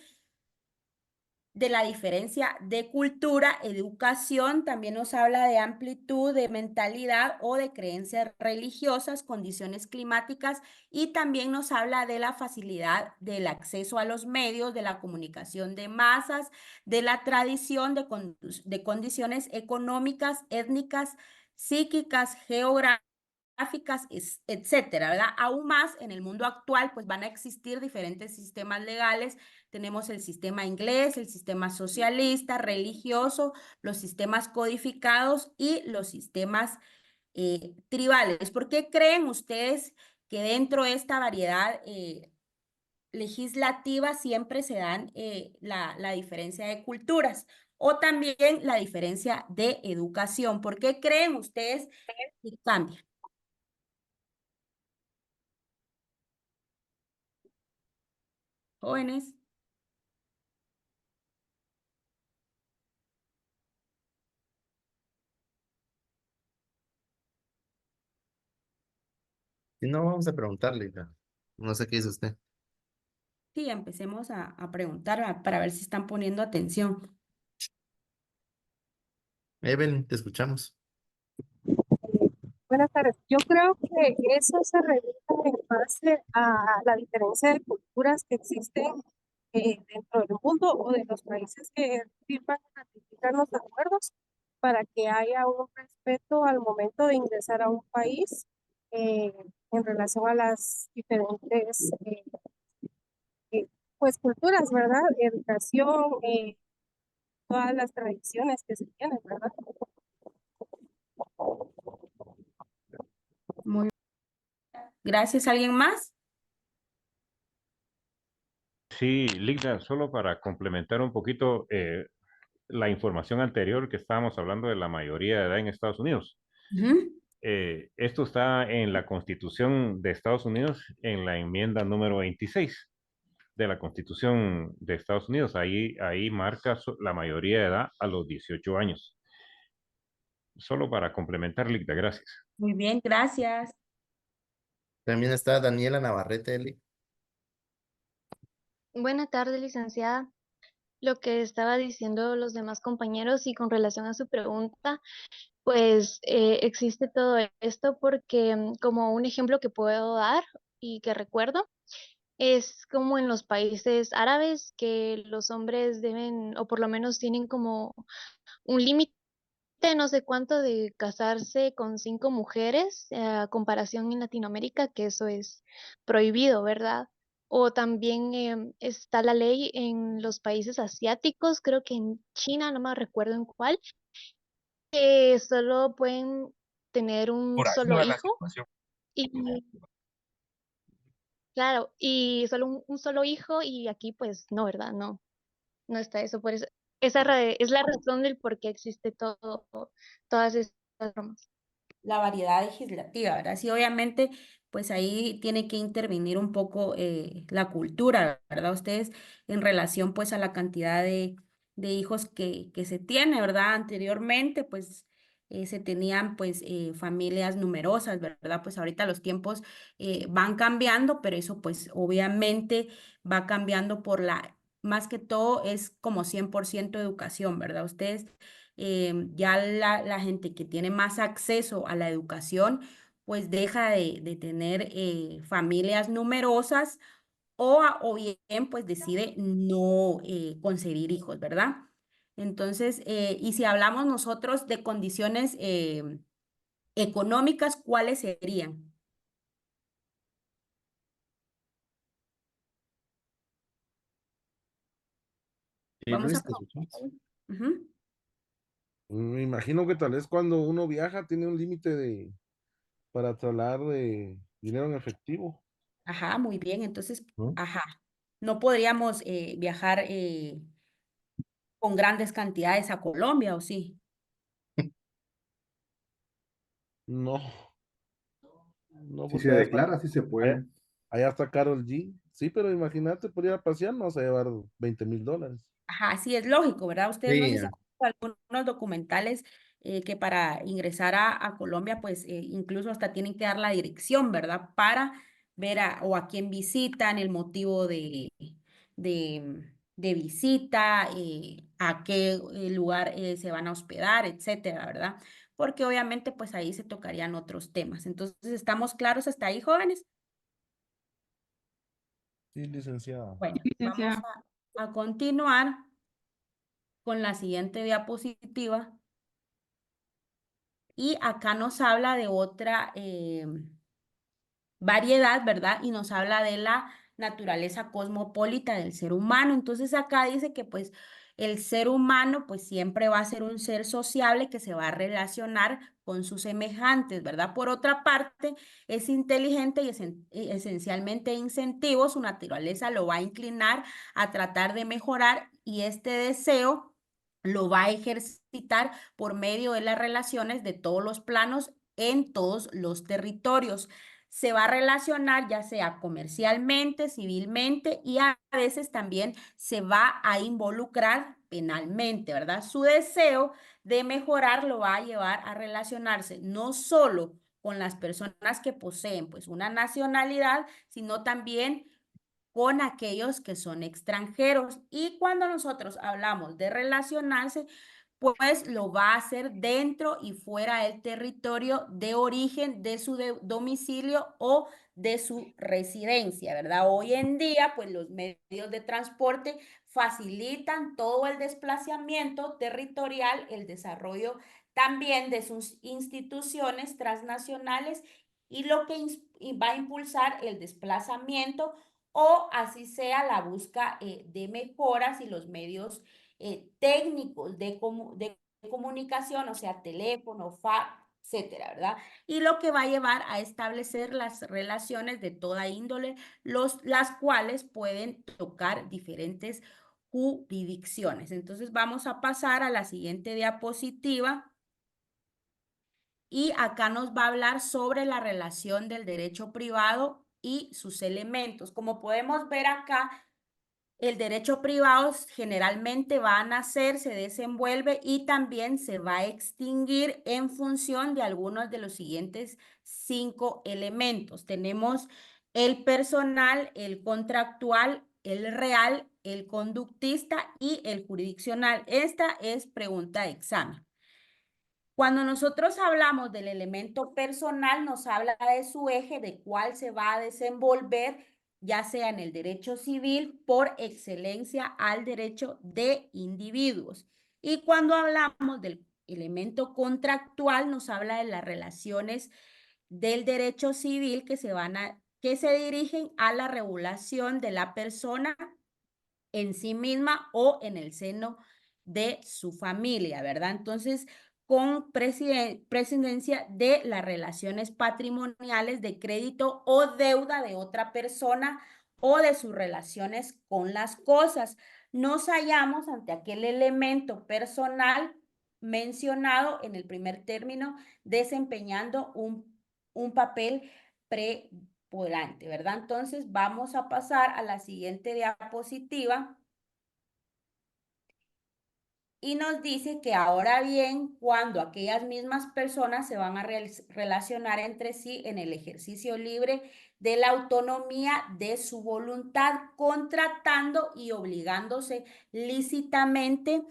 de la diferencia de cultura, educación, también nos habla de amplitud, de mentalidad o de creencias religiosas, condiciones climáticas y también nos habla de la facilidad del acceso a los medios, de la comunicación de masas, de la tradición, de condiciones económicas, étnicas, psíquicas, geográficas, etcétera, ¿verdad? Aún más en el mundo actual, pues van a existir diferentes sistemas legales. Tenemos el sistema inglés, el sistema socialista, religioso, los sistemas codificados y los sistemas tribales. ¿Por qué creen ustedes que dentro de esta variedad legislativa siempre se dan la diferencia de culturas o también la diferencia de educación? ¿Por qué creen ustedes que cambia? Jóvenes. Si no, vamos a preguntarle. No sé qué dice usted. Sí, empecemos a preguntar para ver si están poniendo atención. Evelyn, te escuchamos. Buenas tardes. Yo creo que eso se revisa en base a la diferencia de culturas que existen dentro del mundo o de los países que firman y ratifican los acuerdos para que haya un respeto al momento de ingresar a un país eh, en relación a las diferentes pues culturas, ¿verdad? Educación, todas las tradiciones que se tienen, ¿verdad? Muy gracias. ¿Alguien más? Sí, Ligda, solo para complementar un poquito la información anterior que estábamos hablando de la mayoría de edad en Estados Unidos. Esto está en la Constitución de Estados Unidos, en la enmienda número 26 de la Constitución de Estados Unidos. Ahí marca la mayoría de edad a los 18 años. Solo para complementar, Ligda, gracias. Muy bien, gracias. También está Daniela Navarrete, Eli. Buenas tardes, licenciada. Lo que estaba diciendo los demás compañeros y con relación a su pregunta, pues existe todo esto porque como un ejemplo que puedo dar y que recuerdo, es como en los países árabes que los hombres deben, o por lo menos tienen como un límite, no sé cuánto, de casarse con 5 mujeres, a comparación en Latinoamérica, que eso es prohibido, ¿verdad? O también está la ley en los países asiáticos, creo que en China, no me recuerdo en cuál, que solo pueden tener un Por ahí no solo es la hijo situación. y claro, y solo un solo hijo y aquí pues no, ¿verdad? No, no está eso, por eso es la razón del por qué existe todas estas normas. La variedad legislativa, ¿verdad? Sí, obviamente, pues ahí tiene que intervenir un poco la cultura, ¿verdad? Ustedes en relación pues a la cantidad de hijos que se tiene, ¿verdad? Anteriormente, pues se tenían pues familias numerosas, ¿verdad? Pues ahorita los tiempos van cambiando, pero eso pues obviamente va cambiando más que todo es como 100% educación, ¿verdad? Ustedes ya la gente que tiene más acceso a la educación, pues deja de tener familias numerosas o bien pues decide no concebir hijos, ¿verdad? Entonces, y si hablamos nosotros de condiciones económicas, ¿cuáles serían? Sí, Vamos a... Luis, te escuchamos. Ujú. Me imagino que tal vez cuando uno viaja tiene un límite para trasladar de dinero en efectivo. Ajá, muy bien. Entonces, ¿No? ajá, no podríamos viajar con grandes cantidades a Colombia, ¿o sí? No, no, Si porque se declara, sí se puede. allá está Karol G. Sí, pero imagínate, por ir a pasear, no vas a llevar $20,000. Ajá, sí, es lógico, ¿verdad? Ustedes no Sí, sé si han visto algunos documentales que para ingresar a Colombia, pues incluso hasta tienen que dar la dirección, ¿verdad? Para ver o a quién visitan, el motivo de, de visita, a qué lugar se van a hospedar, etcétera, ¿verdad? Porque obviamente pues ahí se tocarían otros temas. Entonces, ¿estamos claros hasta ahí, jóvenes? Sí, licenciada. Bueno, vamos Licenciada. a continuar con la siguiente diapositiva. Y acá nos habla de otra variedad, ¿verdad? Y nos habla de la naturaleza cosmopolita del ser humano. Entonces acá dice que pues el ser humano pues siempre va a ser un ser sociable que se va a relacionar con sus semejantes, ¿verdad? Por otra parte, es inteligente y esencialmente incentivo, su naturaleza lo va a inclinar a tratar de mejorar y este deseo lo va a ejercitar por medio de las relaciones de todos los planos en todos los territorios. Se va a relacionar ya sea comercialmente, civilmente y a veces también se va a involucrar penalmente, ¿verdad? Su deseo de mejorar lo va a llevar a relacionarse no solo con las personas que poseen pues una nacionalidad, sino también con aquellos que son extranjeros. Y cuando nosotros hablamos de relacionarse, pues lo va a hacer dentro y fuera del territorio de origen de su domicilio o de su residencia, ¿verdad? Hoy en día, pues los medios de transporte facilitan todo el desplazamiento territorial, el desarrollo también de sus instituciones transnacionales y lo que va a impulsar el desplazamiento o así sea la búsqueda de mejoras y los medios técnicos de comunicación, o sea, teléfono, fax, etcétera, ¿verdad? Y lo que va a llevar a establecer las relaciones de toda índole, las cuales pueden tocar diferentes jurisdicciones. Entonces vamos a pasar a la siguiente diapositiva. Y acá nos va a hablar sobre la relación del derecho privado y sus elementos. Como podemos ver acá, el derecho privado generalmente va a nacer, se desenvuelve y también se va a extinguir en función de algunos de los siguientes 5 elementos. Tenemos el personal, el contractual, el real, el conductista y el jurisdiccional. Esta es pregunta de examen. Cuando nosotros hablamos del elemento personal, nos habla de su eje, de cuál se va a desenvolver, ya sea en el derecho civil por excelencia al derecho de individuos. Y cuando hablamos del elemento contractual, nos habla de las relaciones del derecho civil que se dirigen a la regulación de la persona en sí misma o en el seno de su familia, ¿verdad? Entonces, con presidencia de las relaciones patrimoniales de crédito o deuda de otra persona o de sus relaciones con las cosas. Nos hallamos ante aquel elemento personal mencionado en el primer término, desempeñando un papel preponderante, ¿verdad? Entonces, vamos a pasar a la siguiente diapositiva. Y nos dice que ahora bien, cuando aquellas mismas personas se van a relacionar entre sí en el ejercicio libre de la autonomía de su voluntad, contratando y obligándose lícitamente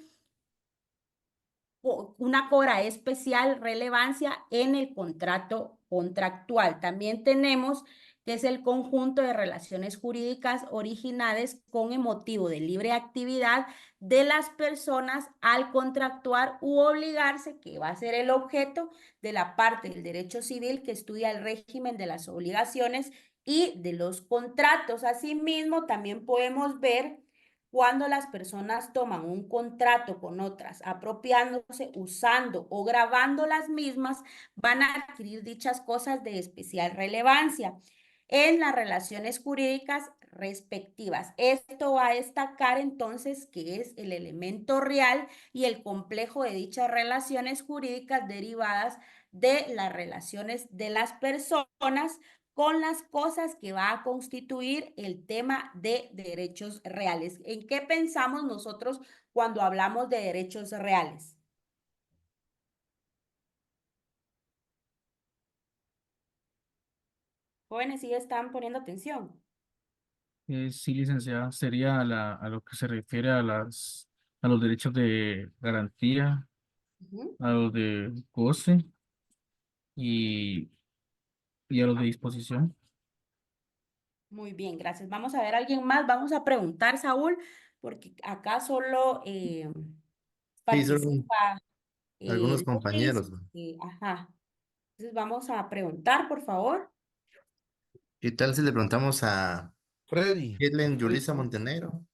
una cobra especial relevancia en el contrato contractual. También tenemos que es el conjunto de relaciones jurídicas originadas con el motivo de libre actividad de las personas al contractuar u obligarse, que va a ser el objeto de la parte del derecho civil que estudia el régimen de las obligaciones y de los contratos. Asimismo, también podemos ver cuando las personas toman un contrato con otras, apropiándose, usando o grabando las mismas, van a adquirir dichas cosas de especial relevancia en las relaciones jurídicas respectivas. Esto va a destacar entonces que es el elemento real y el complejo de dichas relaciones jurídicas derivadas de las relaciones de las personas con las cosas que va a constituir el tema de derechos reales. ¿En qué pensamos nosotros cuando hablamos de derechos reales? Jóvenes, ¿sí están poniendo atención? Sí, licenciada, sería a lo que se refiere a a los derechos de garantía, Ujú. a los de goce y, y a los de disposición. Muy bien, gracias. Vamos a ver a alguien más. Vamos a preguntar, Saúl, porque acá solo Sí, son participa algunos Luis. compañeros, ¿no? Ajá. Entonces vamos a preguntar, por favor. ¿Qué tal si le preguntamos a Freddy. Helen Yulisa Montenegro?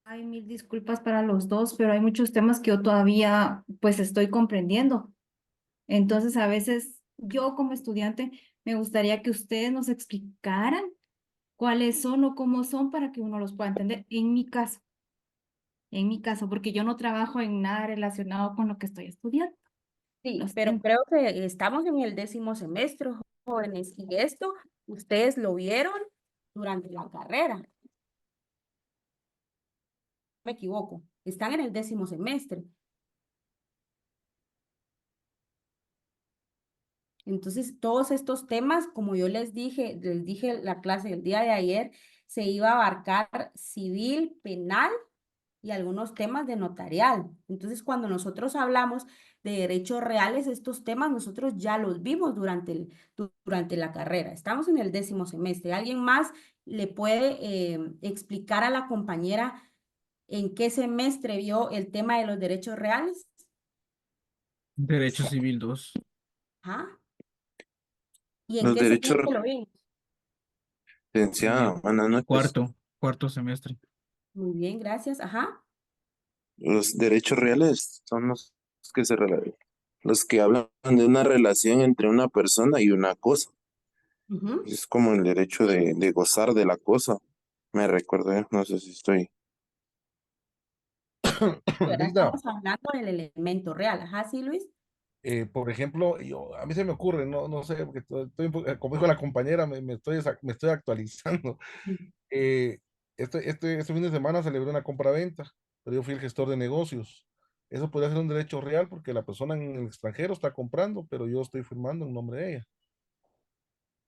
Ay, mil disculpas para los dos, pero hay muchos temas que yo todavía pues estoy comprendiendo. Entonces, a veces yo como estudiante me gustaría que ustedes nos explicaran cuáles son o cómo son para que uno los pueda entender. En mi caso, porque yo no trabajo en nada relacionado con lo que estoy estudiando. Sí, Lo pero siento. creo que estamos en el 10º semestre, jóvenes, y esto ustedes lo vieron durante la carrera. Me equivoco, están en el 10º semestre. Entonces, todos estos temas, como yo les dije en la clase del día de ayer, se iba a abarcar civil, penal y algunos temas de notarial. Entonces, cuando nosotros hablamos de derechos reales, estos temas nosotros ya los vimos durante la carrera. Estamos en el 10º semestre. ¿Alguien más le puede explicar a la compañera en qué semestre vio el tema de los derechos reales? Derecho civil 2. ¿Ah? ¿Y en Los qué derechos, semestre lo vimos? licenciada, buenas noches. Cuarto semestre. Muy bien, gracias. Ajá. Los derechos reales son que los que hablan de una relación entre una persona y una cosa. Ujú. Es como el derecho de gozar de la cosa. Me recuerdo, no sé si estoy. Ahora Linda, estamos hablando del elemento real. Ajá, sí, Luis. por ejemplo, a mí se me ocurre, no sé, porque como dijo la compañera, me estoy actualizando. Eh, este fin de semana celebré una compra-venta, pero yo fui el gestor de negocios. Eso podría ser un derecho real porque la persona en el extranjero está comprando, pero yo estoy firmando en nombre de ella,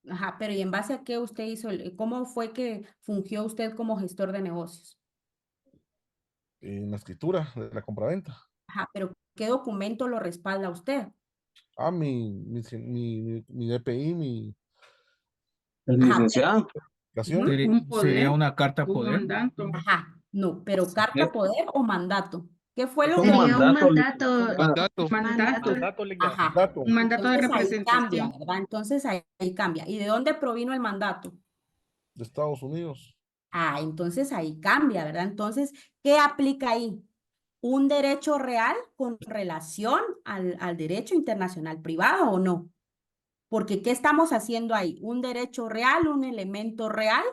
Ajá, pero ¿y en base a qué usted hizo? ¿Cómo fue que fungió usted como gestor de negocios? en la escritura de la compra-venta. Ajá, pero ¿qué documento lo respalda usted? Ah, mi DPI, mi Ajá, Licenciada, aplicación. Sería una carta poder. ajá, no, pero carta poder o mandato. ¿Qué fue lo un que Sería un mandato, mandato, licenciada. mandato, Ajá, Dato, Un mandato de entonces ahí cambia, representación. ¿verdad? Entonces ahí cambia. ¿Y de dónde provino el mandato? de Estados Unidos. Ah, entonces ahí cambia, ¿verdad? Entonces, ¿qué aplica ahí? ¿Un derecho real con relación al derecho internacional privado o no? Porque ¿qué estamos haciendo ahí? Un derecho real, un elemento real,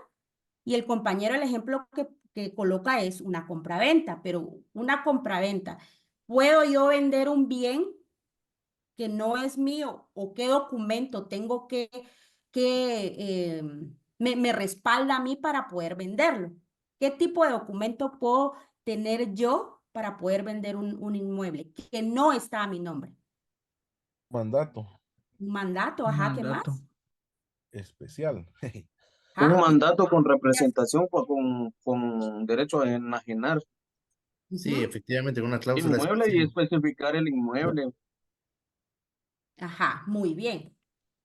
y el compañero, el ejemplo que coloca es una compraventa, pero una compraventa, ¿puedo yo vender un bien que no es mío o qué documento tengo que me respalda a mí para poder venderlo? ¿Qué tipo de documento puedo tener yo para poder vender un inmueble que no está a mi nombre? Mandato Un mandato, Un ajá, ¿qué mandato. más? especial. Un ¿Ah? mandato con representación con derecho a enajenar Sí, Ujú. efectivamente, con una cláusula inmueble y especial. especificar el inmueble. Ajá, muy bien,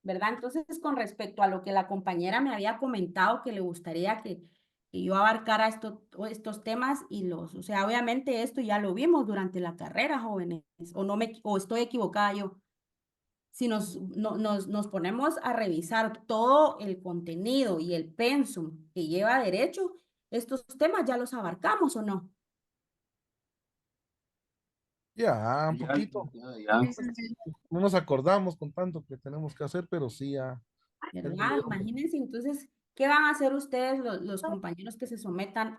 ¿verdad? Entonces, con respecto a lo que la compañera me había comentado que le gustaría que yo abarcara estos temas o sea, obviamente esto ya lo vimos durante la carrera, jóvenes, o estoy equivocada yo. Si nos ponemos a revisar todo el contenido y el pensum que lleva derecho, estos temas ya los abarcamos o no. Ya, un Ya, poquito. licenciada, Sí, ya. licenciada. No nos acordamos con tanto que tenemos que hacer, pero sí ya. ¿Verdad? Imagínense entonces, ¿qué van a hacer ustedes los compañeros que se sometan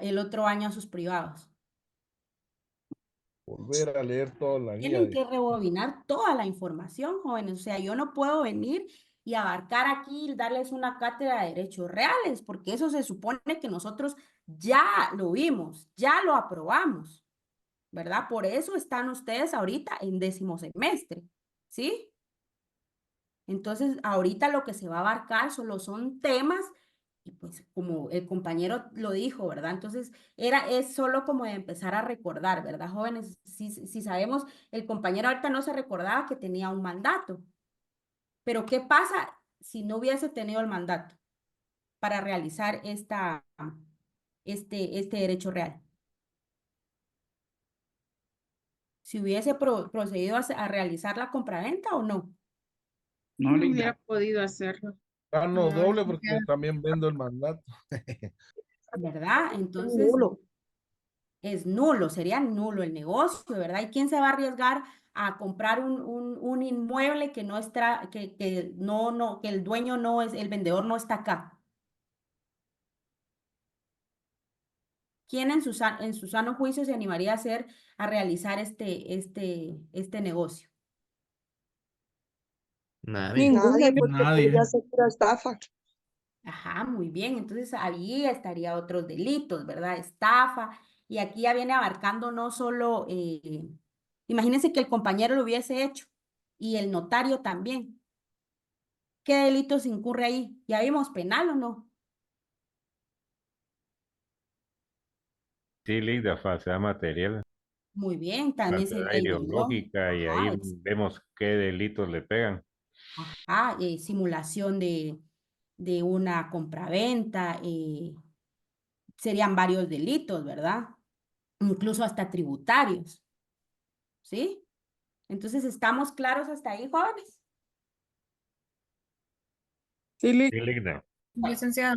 el otro año a sus privados? Volver a leer toda la guía Tienen de que rebobinar toda la información, jóvenes. O sea, yo no puedo venir y abarcar aquí y darles una cátedra de derechos reales, porque eso se supone que nosotros ya lo vimos, ya lo aprobamos, ¿verdad? Por eso están ustedes ahorita en 10º semestre, ¿sí? Entonces, ahorita lo que se va a abarcar solo son temas, y pues como el compañero lo dijo, ¿verdad? Entonces, es solo como de empezar a recordar, ¿verdad, jóvenes? Si sabemos, el compañero ahorita no se recordaba que tenía un mandato, pero ¿qué pasa si no hubiese tenido el mandato para realizar este derecho real? Si hubiese procedido a realizar la compraventa o no. No, No Linda. hubiera podido hacerlo. Gano No, doble porque licenciada. también vendo el mandato. ¿Verdad? Entonces, es nulo, sería nulo el negocio, ¿verdad? ¿Y quién se va a arriesgar a comprar un inmueble que no está, que el dueño no es, el vendedor no está acá? ¿Quién en su sano juicio se animaría a realizar este negocio? Nadie. Nadie, porque Nadie. podría ser pura estafa. Ajá, muy bien. Entonces ahí estaría otros delitos, ¿verdad? Estafa. Y aquí ya viene abarcando no solo, imagínense que el compañero lo hubiese hecho y el notario también. ¿Qué delitos incurre ahí? ¿Ya vimos penal o no? Sí, Linda, falsedad material, Muy bien, también falsedad sería idóneo. ideológica, y ahí Ajá, vemos qué delitos le pegan. ajá, simulación de una compraventa, serían varios delitos, ¿verdad? Incluso hasta tributarios, ¿sí? Entonces, ¿estamos claros hasta ahí, jóvenes? Sí, Linda. Licenciada.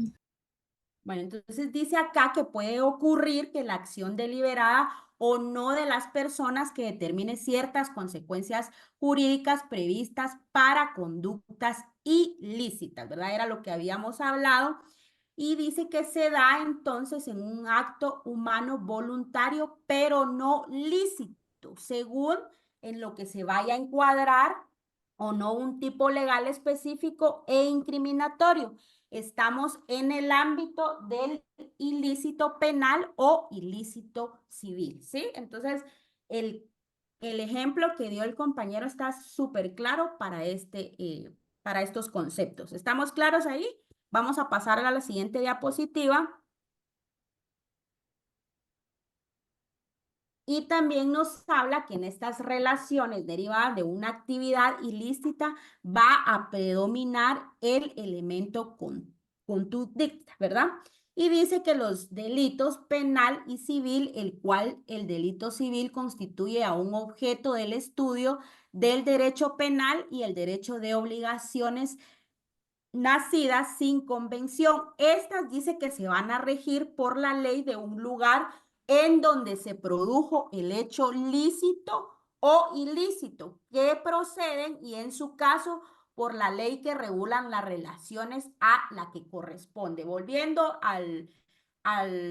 Bueno, entonces dice acá que puede ocurrir que la acción deliberada o no de las personas que determine ciertas consecuencias jurídicas previstas para conductas ilícitas, ¿verdad? Era lo que habíamos hablado. Y dice que se da entonces en un acto humano voluntario, pero no lícito, según en lo que se vaya a encuadrar o no un tipo legal específico e incriminatorio. Estamos en el ámbito del ilícito penal o ilícito civil, ¿sí? Entonces, el ejemplo que dio el compañero está súper claro para estos conceptos. ¿Estamos claros ahí? Vamos a pasar a la siguiente diapositiva. Y también nos habla que en estas relaciones derivadas de una actividad ilícita va a predominar el elemento conductista, ¿verdad? Y dice que los delitos penal y civil, el cual el delito civil constituye a un objeto del estudio del derecho penal y el derecho de obligaciones nacidas sin convención. Estas dice que se van a regir por la ley de un lugar en donde se produjo el hecho lícito o ilícito, que proceden y en su caso por la ley que regulan las relaciones a la que corresponde. Volviendo al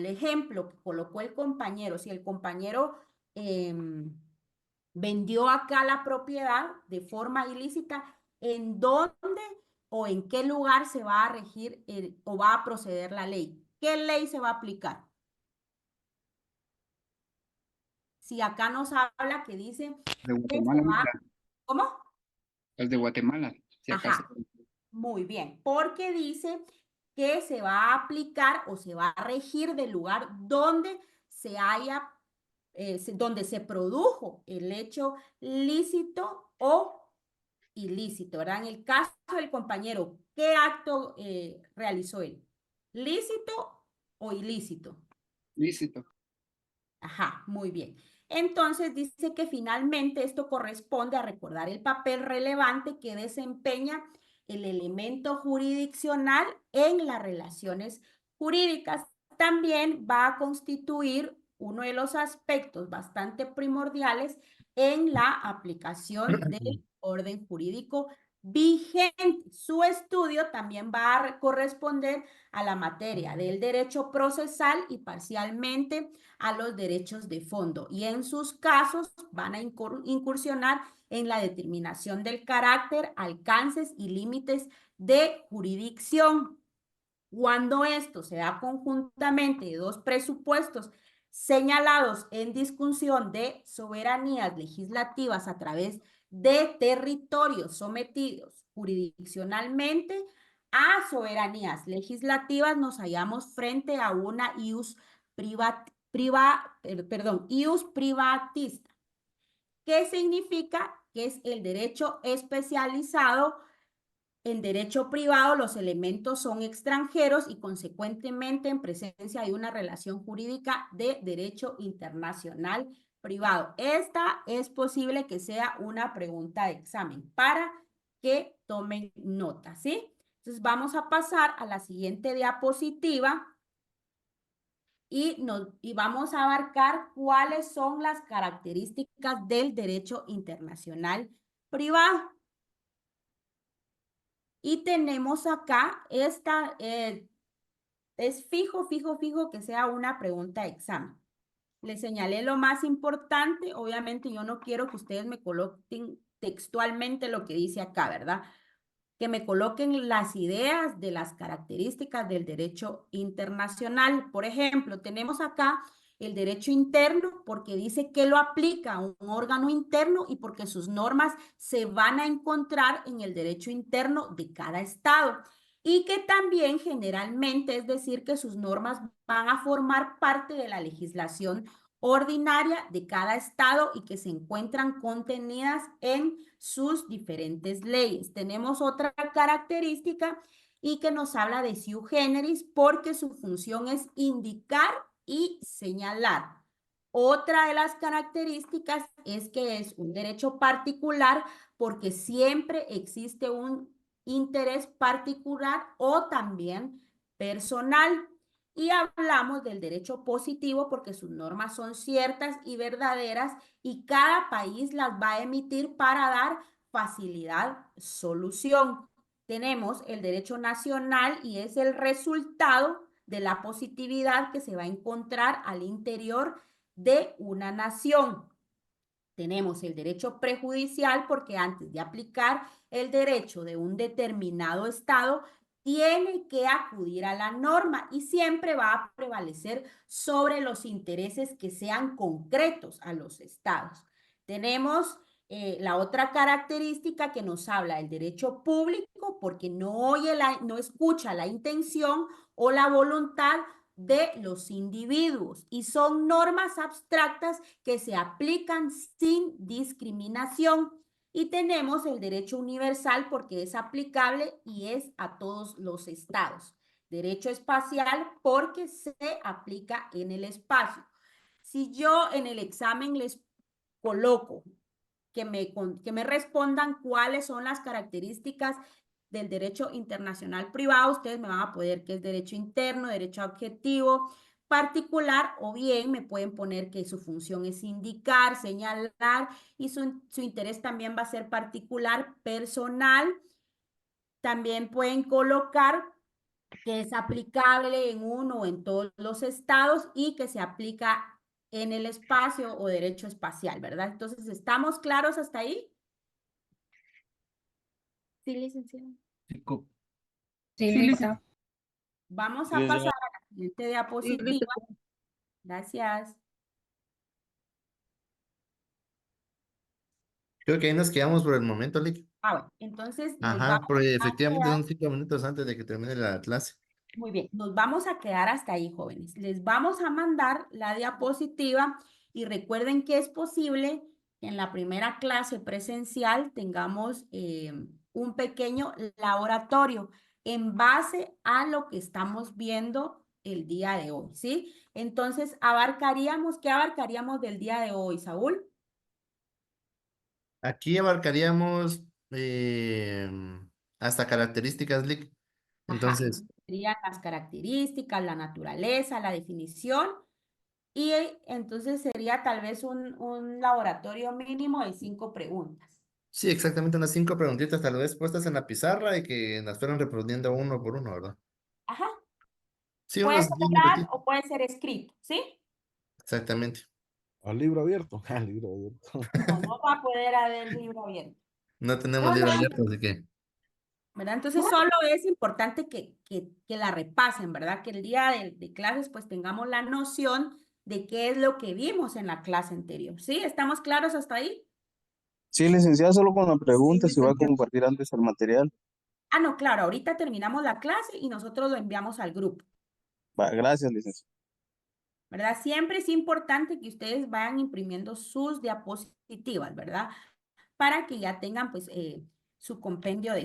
ejemplo que colocó el compañero, si el compañero vendió acá la propiedad de forma ilícita, ¿en dónde o en qué lugar se va a regir o va a proceder la ley? ¿Qué ley se va a aplicar? Si acá nos habla que dice De que se Guatemala, va, Linda. ¿cómo? Es de Guatemala, si acaso. Ajá, muy bien, porque dice que se va a aplicar o se va a regir del lugar donde donde se produjo el hecho lícito o ilícito, ¿verdad? En el caso del compañero, ¿qué acto realizó él? ¿Lícito o ilícito? Lícito. Ajá, muy bien. Entonces dice que finalmente esto corresponde a recordar el papel relevante que desempeña el elemento jurisdiccional en las relaciones jurídicas. También va a constituir uno de los aspectos bastante primordiales en la aplicación del orden jurídico vigente. Su estudio también va a corresponder a la materia del derecho procesal y parcialmente a los derechos de fondo, y en sus casos van a incursionar en la determinación del carácter, alcances y límites de jurisdicción. Cuando esto se da conjuntamente de dos presupuestos señalados en discusión de soberanías legislativas a través de territorios sometidos jurisdiccionalmente a soberanías legislativas, nos hallamos frente a una ius privatista. ¿Qué significa? Que es el derecho especializado. En derecho privado, los elementos son extranjeros y consecuentemente en presencia de una relación jurídica de derecho internacional privado. Esta es posible que sea una pregunta de examen para que tomen nota, ¿sí? Entonces vamos a pasar a la siguiente diapositiva y vamos a abarcar cuáles son las características del derecho internacional privado. Y tenemos acá esta, es fijo que sea una pregunta de examen. Les señalé lo más importante. Obviamente yo no quiero que ustedes me coloquen textualmente lo que dice acá, ¿verdad? Que me coloquen las ideas de las características del derecho internacional. Por ejemplo, tenemos acá el derecho interno porque dice que lo aplica un órgano interno y porque sus normas se van a encontrar en el derecho interno de cada estado. Y que también generalmente, es decir, que sus normas van a formar parte de la legislación ordinaria de cada estado y que se encuentran contenidas en sus diferentes leyes. Tenemos otra característica y que nos habla de sui generis porque su función es indicar y señalar. Otra de las características es que es un derecho particular porque siempre existe un interés particular o también personal. Y hablamos del derecho positivo porque sus normas son ciertas y verdaderas y cada país las va a emitir para dar facilidad, solución. Tenemos el derecho nacional y es el resultado de la positividad que se va a encontrar al interior de una nación. Tenemos el derecho prejudicial porque antes de aplicar el derecho de un determinado estado, tiene que acudir a la norma y siempre va a prevalecer sobre los intereses que sean concretos a los estados. Tenemos la otra característica que nos habla del derecho público porque no escucha la intención o la voluntad de los individuos y son normas abstractas que se aplican sin discriminación. Y tenemos el derecho universal porque es aplicable y es a todos los estados. Derecho espacial porque se aplica en el espacio. Si yo en el examen les coloco que me respondan cuáles son las características del derecho internacional privado, ustedes me van a poder que es derecho interno, derecho objetivo, particular, o bien me pueden poner que su función es indicar, señalar, y su interés también va a ser particular, personal. También pueden colocar que es aplicable en uno o en todos los estados y que se aplica en el espacio o derecho espacial, ¿verdad? Entonces, ¿estamos claros hasta ahí? Sí, licenciada. Sí, lista. Vamos a pasar a la siguiente diapositiva. Gracias. Creo que ahí nos quedamos por el momento, Lick. Bueno, entonces nos Ajá, vamos porque a efectivamente quedar, son 5 minutos antes de que termine la clase. muy bien, nos vamos a quedar hasta ahí, jóvenes. Les vamos a mandar la diapositiva y recuerden que es posible que en la primera clase presencial tengamos un pequeño laboratorio en base a lo que estamos viendo el día de hoy, ¿sí? Entonces, ¿qué abarcaríamos del día de hoy, Saúl? Aquí abarcaríamos hasta características, Lick. Ajá, Entonces, serían las características, la naturaleza, la definición, y entonces sería tal vez un laboratorio mínimo de 5 preguntas. sí, exactamente unas 5 preguntitas tal vez puestas en la pizarra y que las fueran respondiendo uno por uno, ¿verdad? Ajá, Sí, puede unos ser 10 oral minutitos. o puede ser escrito, ¿sí? Exactamente. Al libro abierto. Al libro abierto. No va a poder haber libro abierto. No tenemos libro abierto, así que. ¿Verdad? Entonces solo es importante que la repasen, ¿verdad? Que el día de clases pues tengamos la noción de qué es lo que vimos en la clase anterior, ¿sí? ¿Estamos claros hasta ahí? Sí, licenciada, solo con la pregunta Sí, si va a licenciado. compartir antes el material. Ah, no, claro, ahorita terminamos la clase y nosotros lo enviamos al grupo, Va, gracias, licenciada. ¿verdad? Siempre es importante que ustedes vayan imprimiendo sus diapositivas, ¿verdad? Para que ya tengan, pues, su compendio de